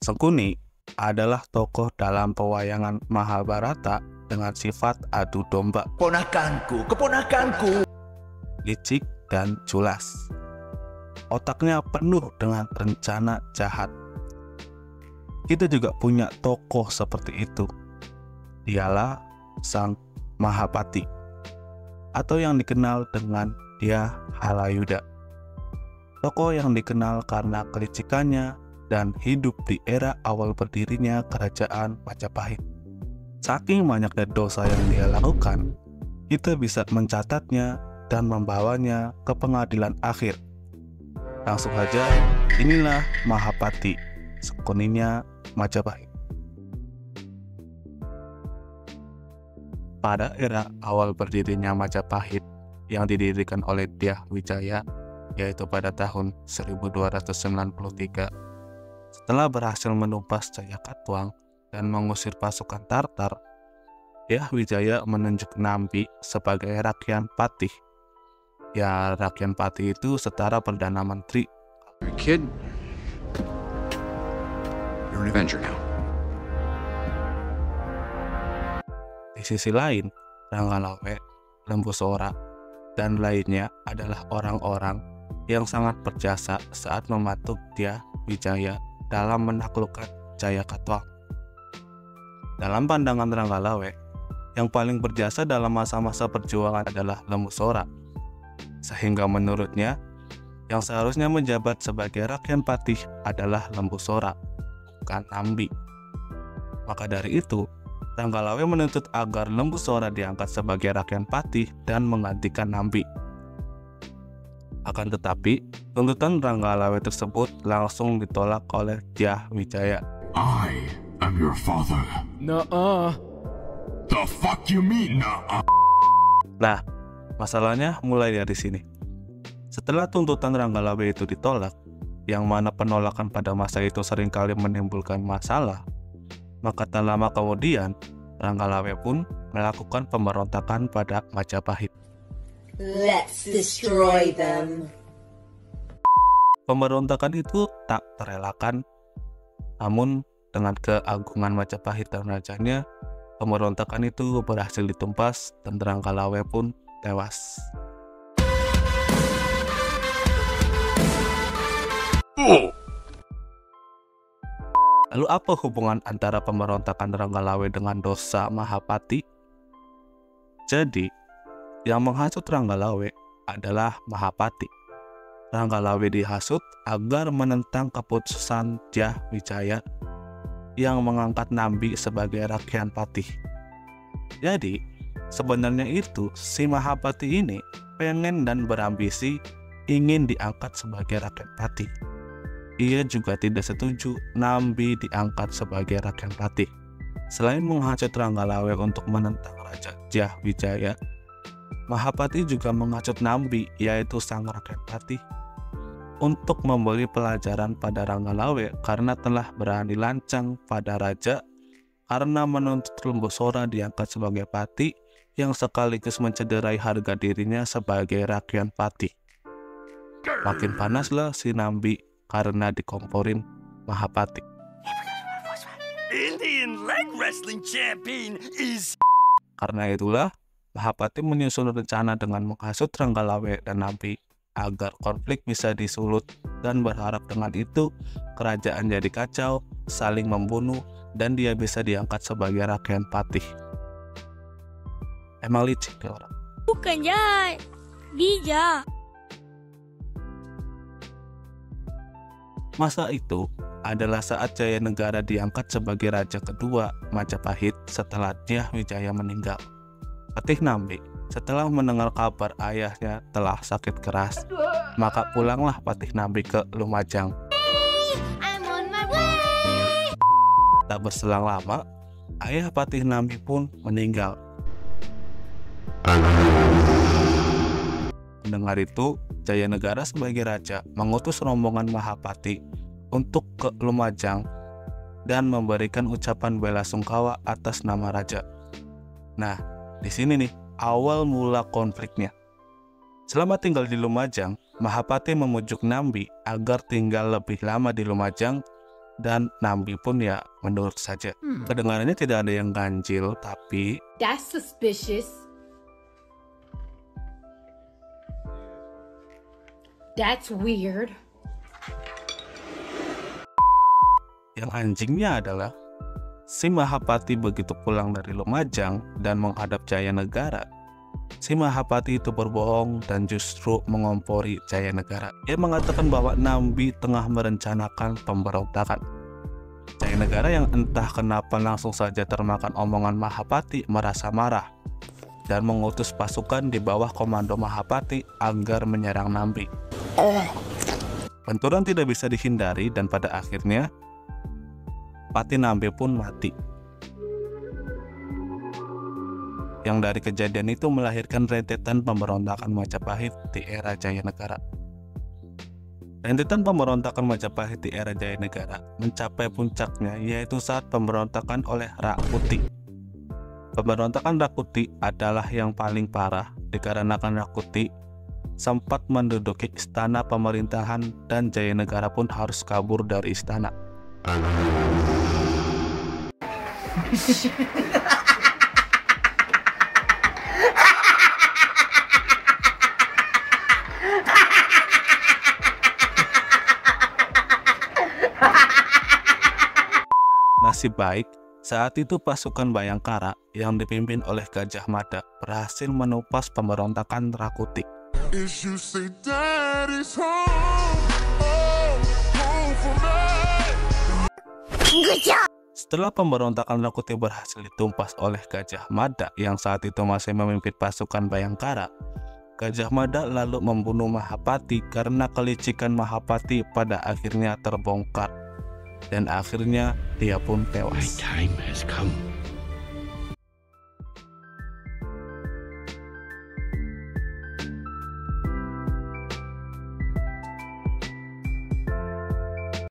Sangkuni adalah tokoh dalam pewayangan Mahabharata dengan sifat adu domba, Keponakanku. licik dan culas. Otaknya penuh dengan rencana jahat. Kita juga punya tokoh seperti itu. Dialah Sang Mahapati, atau yang dikenal dengan Dyah Halayuda. Tokoh yang dikenal karena kelicikannya dan hidup di era awal berdirinya kerajaan Majapahit. Saking banyaknya dosa yang dia lakukan, kita bisa mencatatnya dan membawanya ke pengadilan akhir. Langsung saja, inilah Mahapati, Sangkuninya Majapahit. Pada era awal berdirinya Majapahit yang didirikan oleh Dyah Wijaya, yaitu pada tahun 1293, setelah berhasil menumpas Jayakatwang dan mengusir pasukan Tartar, Dyah Wijaya menunjuk Nambi sebagai Rakyan Patih. Ya, Rakyan Patih itu setara Perdana Menteri. Kid, you're an Avenger now. Di sisi lain, Ranggalawe, Lembu Sora, dan lainnya adalah orang-orang yang sangat berjasa saat membantu Dyah Wijaya dalam menaklukkan Jayakatwang. Dalam pandangan Ranggalawe, yang paling berjasa dalam masa-masa perjuangan adalah Lembu Sora, sehingga menurutnya yang seharusnya menjabat sebagai Rakyan Patih adalah Lembu Sora, bukan Nambi. Maka dari itu, Ranggalawe menuntut agar Lembu Sora diangkat sebagai Rakyan Patih dan menggantikan Nambi. Akan tetapi, tuntutan Ranggalawe tersebut langsung ditolak oleh Dyah Wijaya. I am your father. Nuh-uh. The fuck you mean, nah? Nah, masalahnya mulai dari sini. Setelah tuntutan Ranggalawe itu ditolak, yang mana penolakan pada masa itu seringkali menimbulkan masalah, maka tak lama kemudian Ranggalawe pun melakukan pemberontakan pada Majapahit. Let's destroy them. Pemberontakan itu tak terelakkan, namun dengan keagungan Majapahit dan rajanya, pemberontakan itu berhasil ditumpas dan Ranggalawe pun tewas. Lalu apa hubungan antara pemberontakan Ranggalawe dengan dosa Mahapati? Jadi, yang menghasut Ranggalawe adalah Mahapati. Ranggalawe dihasut agar menentang keputusan Dyah Wijaya yang mengangkat Nambi sebagai Rakyan Patih. Jadi, sebenarnya itu si Mahapati ini pengen dan berambisi ingin diangkat sebagai Rakyan Patih. Ia juga tidak setuju Nambi diangkat sebagai Rakyan Patih. Selain menghasut Ranggalawe untuk menentang Raja Dyah Wijaya, Mahapati juga menghasut Nambi, yaitu sang Rakyan Patih, untuk memberi pelajaran pada Ranggalawe karena telah berani lancang pada raja karena menuntut Lembu Sora diangkat sebagai patih yang sekaligus mencederai harga dirinya sebagai Rakyan Patih. Makin panaslah si Nambi karena dikomporin Mahapati. Indian leg wrestling champion is... Karena itulah Mahapati menyusun rencana dengan menghasut Ranggalawe dan Nambi agar konflik bisa disulut dan berharap dengan itu kerajaan jadi kacau, saling membunuh, dan dia bisa diangkat sebagai Rakyan Patih. Emang licik ya orang. Bukan jahat, bijak. Masa itu adalah saat Jayanegara diangkat sebagai raja kedua Majapahit setelah Dyah Wijaya meninggal. Patih Nambi setelah mendengar kabar ayahnya telah sakit keras, maka pulanglah Patih Nambi ke Lumajang. I'm on my way. Tak berselang lama, ayah Patih Nambi pun meninggal. Mendengar itu, Jayanegara sebagai raja mengutus rombongan Mahapati untuk ke Lumajang dan memberikan ucapan bela sungkawa atas nama raja. Nah, di sini nih awal mula konfliknya. Selama tinggal di Lumajang, Mahapati memujuk Nambi agar tinggal lebih lama di Lumajang dan Nambi pun ya menurut saja. Kedengarannya tidak ada yang ganjil, tapi That's suspicious. That's weird. yang anjingnya adalah si Mahapati begitu pulang dari Lumajang dan menghadap Jayanegara. Si Mahapati itu berbohong dan justru mengompori Jayanegara. Ia mengatakan bahwa Nambi tengah merencanakan pemberontakan. Jayanegara yang entah kenapa langsung saja termakan omongan Mahapati merasa marah dan mengutus pasukan di bawah komando Mahapati agar menyerang Nambi. Benturan tidak bisa dihindari dan pada akhirnya Pati Nambi pun mati. Yang dari kejadian itu melahirkan rentetan pemberontakan Majapahit di era Jayanegara. Rentetan pemberontakan Majapahit di era Jayanegara mencapai puncaknya yaitu saat pemberontakan oleh Rakuti. Pemberontakan Rakuti adalah yang paling parah dikarenakan Rakuti sempat menduduki istana pemerintahan dan Jayanegara pun harus kabur dari istana. Nasib baik, saat itu pasukan Bayangkara yang dipimpin oleh Gajah Mada berhasil menupas pemberontakan Rakuti. Setelah pemberontakan Rakuti berhasil ditumpas oleh Gajah Mada yang saat itu masih memimpin pasukan Bayangkara, Gajah Mada lalu membunuh Mahapati karena kelicikan Mahapati pada akhirnya terbongkar. Dan akhirnya dia pun tewas. Time has come.